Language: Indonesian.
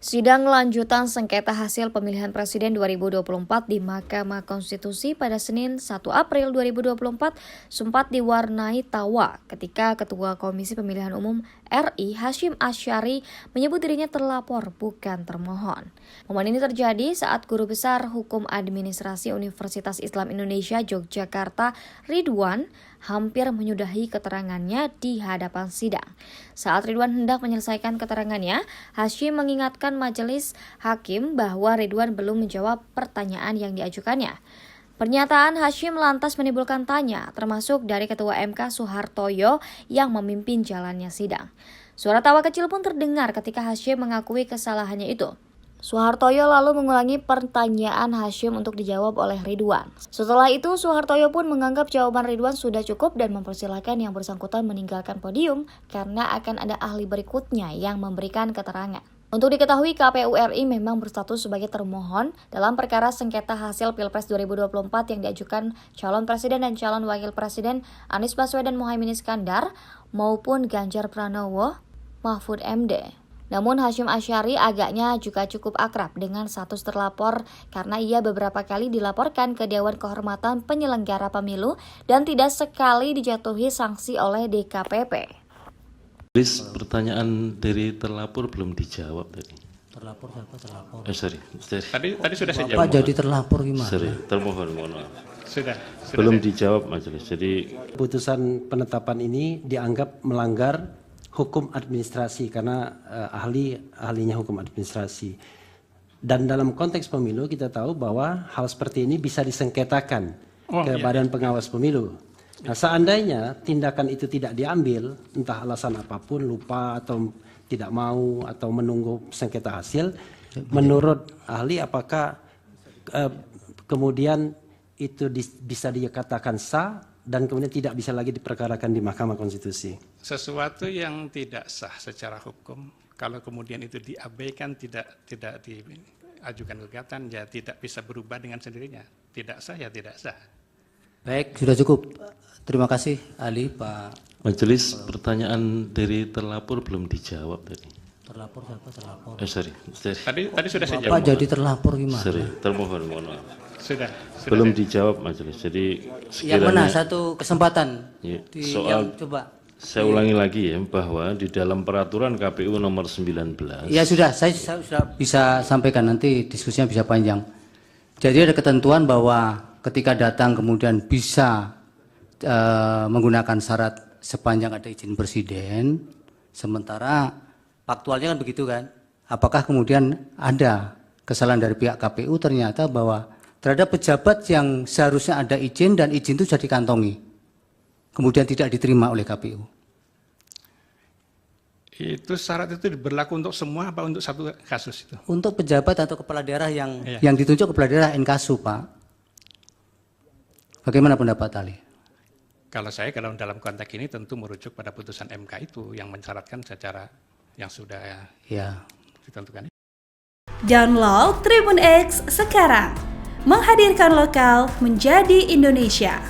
Sidang lanjutan sengketa hasil pemilihan presiden 2024 di Mahkamah Konstitusi pada Senin 1 April 2024 sempat diwarnai tawa ketika Ketua Komisi Pemilihan Umum RI Hasyim Asyari menyebut dirinya terlapor bukan termohon. Momen ini terjadi saat Guru Besar Hukum Administrasi Universitas Islam Indonesia Yogyakarta Ridwan hampir menyudahi keterangannya di hadapan sidang. Saat Ridwan hendak menyelesaikan keterangannya, Hasyim mengingatkan majelis hakim bahwa Ridwan belum menjawab pertanyaan yang diajukannya. Pernyataan Hasyim lantas menimbulkan tanya, termasuk dari Ketua MK Suhartoyo yang memimpin jalannya sidang. Suara tawa kecil pun terdengar ketika Hasyim mengakui kesalahannya itu. Suhartoyo lalu mengulangi pertanyaan Hasyim untuk dijawab oleh Ridwan. Setelah itu, Suhartoyo pun menganggap jawaban Ridwan sudah cukup dan mempersilahkan yang bersangkutan meninggalkan podium karena akan ada ahli berikutnya yang memberikan keterangan. Untuk diketahui, KPU RI memang berstatus sebagai termohon dalam perkara sengketa hasil Pilpres 2024 yang diajukan calon presiden dan calon wakil presiden Anies Baswedan Muhaimin Iskandar maupun Ganjar Pranowo Mahfud MD. Namun Hasyim Asyari agaknya juga cukup akrab dengan status terlapor karena ia beberapa kali dilaporkan ke Dewan Kehormatan Penyelenggara Pemilu dan tidak sekali dijatuhi sanksi oleh DKPP. Pertanyaan dari terlapor belum dijawab tadi. Terlapor siapa terlapor? Tadi sudah saya jawab. Pak jadi terlapor gimana? Termohon, mohon maaf. Sudah Belum dijawab majelis. Jadi putusan penetapan ini dianggap melanggar hukum administrasi karena ahlinya hukum administrasi. Dan dalam konteks pemilu kita tahu bahwa hal seperti ini bisa disengketakan ke Badan Pengawas Pemilu. Nah, seandainya tindakan itu tidak diambil, entah alasan apapun, lupa atau tidak mau atau menunggu sengketa hasil, menurut ahli apakah kemudian itu bisa dikatakan sah dan kemudian tidak bisa lagi diperkarakan di Mahkamah Konstitusi? sesuatu yang tidak sah secara hukum, kalau kemudian itu diabaikan, tidak diajukan gugatan, ya tidak bisa berubah dengan sendirinya. Tidak sah ya tidak sah. Baik, sudah cukup. Terima kasih ahli Pak. majelis pertanyaan dari terlapor belum dijawab tadi. Terlapor siapa terlapor? Tadi sudah saya jawab. Pak jadi terlapor gimana? Termohon, mohon maaf. Sudah Belum saya- dijawab majelis. Jadi Yang mana sekiranya satu kesempatan? Ya, Yang coba. saya ulangi lagi ya bahwa di dalam peraturan KPU nomor 19 Ya sudah, saya sudah bisa sampaikan, nanti diskusinya bisa panjang. Jadi ada ketentuan bahwa ketika datang kemudian bisa menggunakan syarat sepanjang ada izin presiden, sementara faktualnya kan begitu kan. Apakah kemudian ada kesalahan dari pihak KPU ternyata bahwa terhadap pejabat yang seharusnya ada izin dan izin itu sudah dikantongi, kemudian tidak diterima oleh KPU? Itu syarat itu berlaku untuk semua apa untuk satu kasus itu? Untuk pejabat atau kepala daerah yang Iya. yang ditunjuk kepala daerah inkasu, Pak. Bagaimana pendapat ahli? Kalau dalam konteks ini tentu merujuk pada putusan MK itu yang mensyaratkan secara yang sudah Ya. ditentukan. Download Tribun X sekarang, menghadirkan lokal menjadi Indonesia.